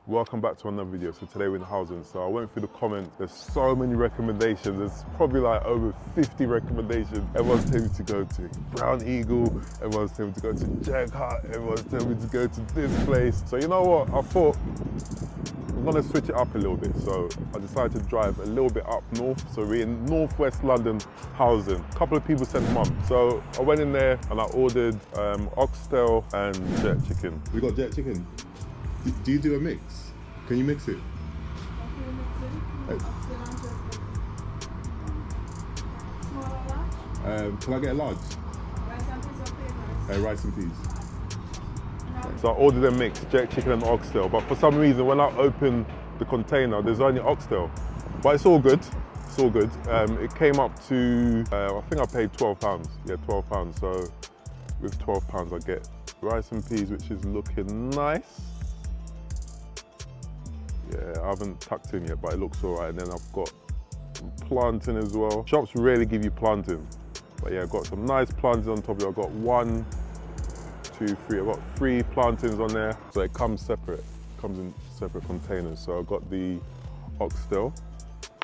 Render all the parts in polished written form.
Welcome back to another video. So today we're in housing. So I went through the comments. There's so many recommendations. There's probably like over 50 recommendations. Everyone's telling me to go to Brown Eagle. Everyone's telling me to go to Jack Hut. Everyone's telling me to go to this place. So you know what? I thought I'm gonna switch it up a little bit. So I decided to drive a little bit up north. So we're in northwest London housing. A couple of people said mum. So I went in there and I ordered oxtail and jet chicken. We got jet chicken. Do you do a mix? Can you mix it? Can I get a large? Rice and peas. So I ordered a mix, jerk chicken and oxtail, but for some reason when I opened the container, there's only oxtail. But it's all good, it's all good. It came up to, I think I paid £12. Yeah, £12. So with £12 I get rice and peas, which is looking nice. Yeah, I haven't tucked in yet, but it looks all right. And then I've got some plantain as well. Shops rarely give you plantain, but yeah, I've got some nice plantain on top of it. I've got 1, 2, 3. I've got 3 plantains on there. So it comes separate, comes in separate containers. So I've got the oxtail.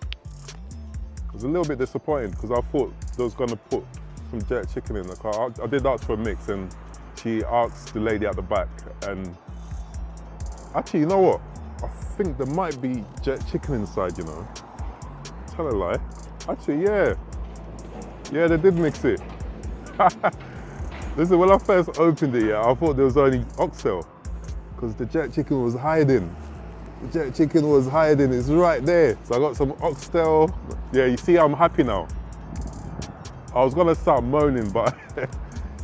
I was a little bit disappointed because I thought they was gonna put some jerk chicken in the car. I did ask for a mix and she asked the lady at the back, and actually, you know what? I think there might be jerk chicken inside, you know. Tell a lie. Actually, yeah. Yeah, they did mix it. Listen, when I first opened it, yeah, I thought there was only oxtail because the jerk chicken was hiding. The jerk chicken was hiding, it's right there. So I got some oxtail. Yeah, you see, I'm happy now. I was gonna start moaning, but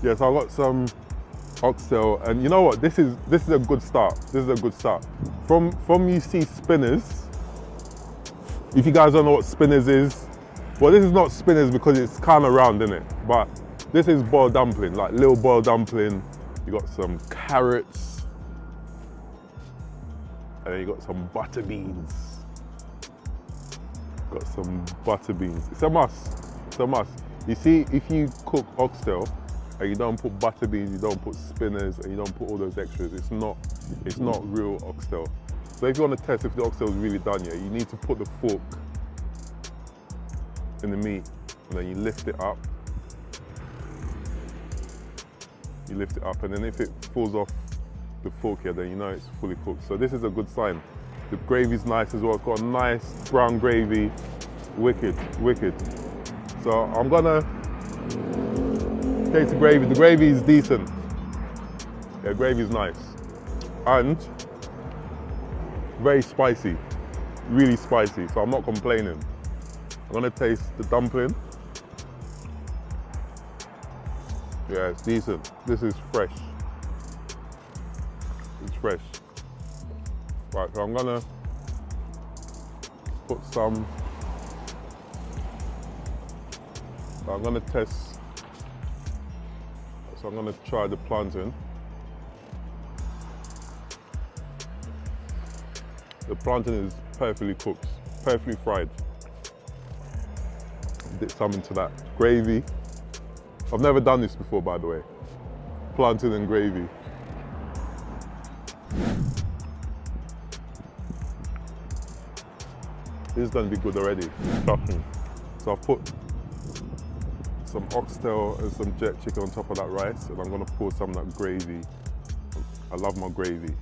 yeah, so I got some oxtail, and you know what? This is a good start. This is a good start. From you see spinners. If you guys don't know what spinners is, well, this is not spinners because it's kind of round, isn't it? But this is boiled dumpling, like little boiled dumpling. You got some carrots, and then you got some butter beans. Got some butter beans. It's a must. It's a must. You see, if you cook oxtail and you don't put butter beans, you don't put spinners, and you don't put all those extras, it's not real oxtail. So if you want to test if the oxtail is really done yet, you need to put the fork in the meat, and then you lift it up. You lift it up, and then if it falls off the fork here, then you know it's fully cooked. So this is a good sign. The gravy's nice as well. It's got a nice brown gravy. Wicked, wicked. So I'm gonna taste the gravy. The gravy is decent. Yeah, gravy is nice. And very spicy, really spicy. So I'm not complaining. I'm gonna taste the dumpling. Yeah, it's decent. This is fresh. It's fresh. Right, so I'm gonna put some, so I'm gonna test, so I'm gonna try the plantain. The plantain is perfectly cooked, perfectly fried. Dip some into that gravy. I've never done this before, by the way. Plantain and gravy. This is gonna be good already, trust me. So I've put some oxtail and some jerk chicken on top of that rice, and I'm gonna pour some of that gravy. I love my gravy.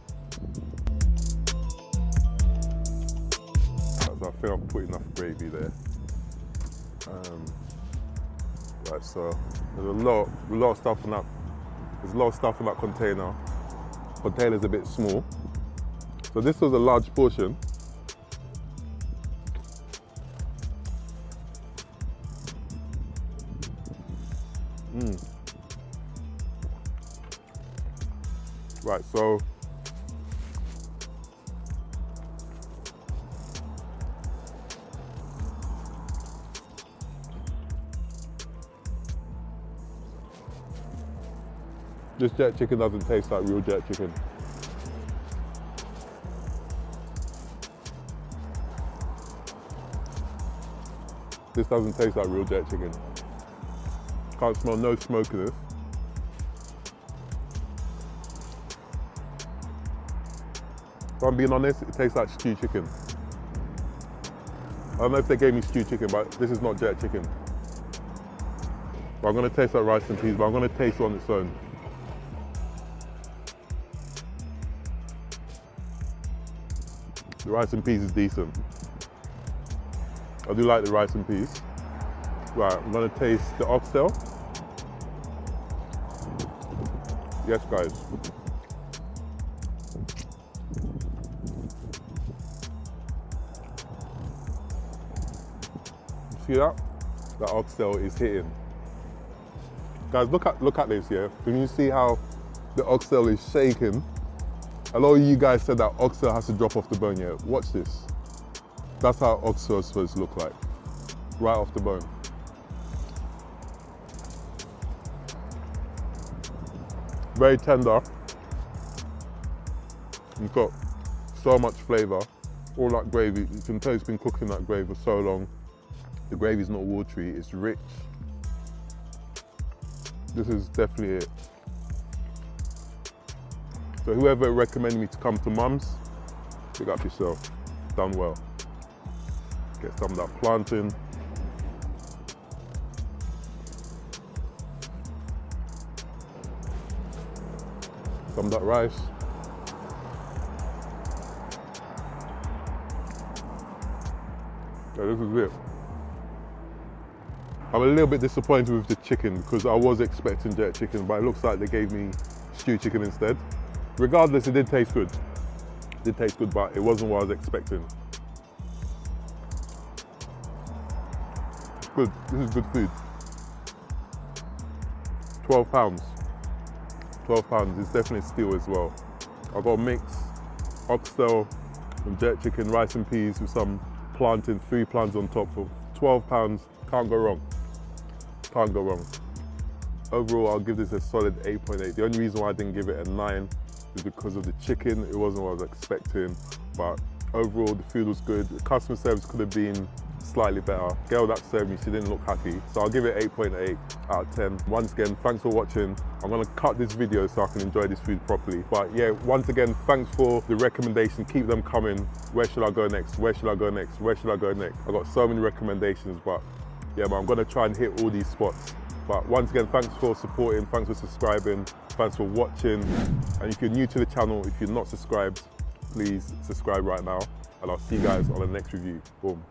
So I think I've put enough gravy there. Right, so there's a lot of stuff in that. There's a lot of stuff in that container. Container's a bit small. So this was a large portion. Right, so this jerk chicken doesn't taste like real jerk chicken. This doesn't taste like real jerk chicken. Can't smell no smoke in this. I'm being honest, it tastes like stewed chicken. I don't know if they gave me stewed chicken, but this is not jerk chicken. But I'm gonna taste that rice and peas, but I'm gonna taste it on its own. The rice and peas is decent. I do like the rice and peas. Right, I'm gonna taste the oxtail. Yes, guys. See that? That oxtail is hitting. Guys, look at this, yeah? Can you see how the oxtail is shaking? A lot of you guys said that oxtail has to drop off the bone, yeah? Watch this. That's how oxtail is supposed to look like. Right off the bone. Very tender. You've got so much flavour. All that gravy, you can tell it's been cooking that gravy for so long. The gravy's not watery, it's rich. This is definitely it. So whoever recommended me to come to Mum's, pick up yourself. Done well. Get some of that plantain. Some of that rice. Yeah, this is it. I'm a little bit disappointed with the chicken because I was expecting jerk chicken, but it looks like they gave me stewed chicken instead. Regardless, it did taste good. It did taste good, but it wasn't what I was expecting. Good, this is good food. £12. £12, it's definitely a steal as well. I got a mix, oxtail, some jerk chicken, rice and peas with some plantain, 3 plants on top for £12. Can't go wrong. Can't go wrong. Overall, I'll give this a solid 8.8. The only reason why I didn't give it a 9 is because of the chicken. It wasn't what I was expecting, but overall the food was good. The customer service could have been slightly better. Girl that served me, she didn't look happy. So I'll give it 8.8 out of 10. Once again, thanks for watching. I'm gonna cut this video so I can enjoy this food properly. But yeah, once again, thanks for the recommendation. Keep them coming. Where should I go next? Where should I go next? Where should I go next? I got so many recommendations, but yeah, I'm gonna try and hit all these spots. But once again, thanks for supporting, thanks for subscribing, thanks for watching. And if you're new to the channel, if you're not subscribed, please subscribe right now. And I'll see you guys on the next review. Boom.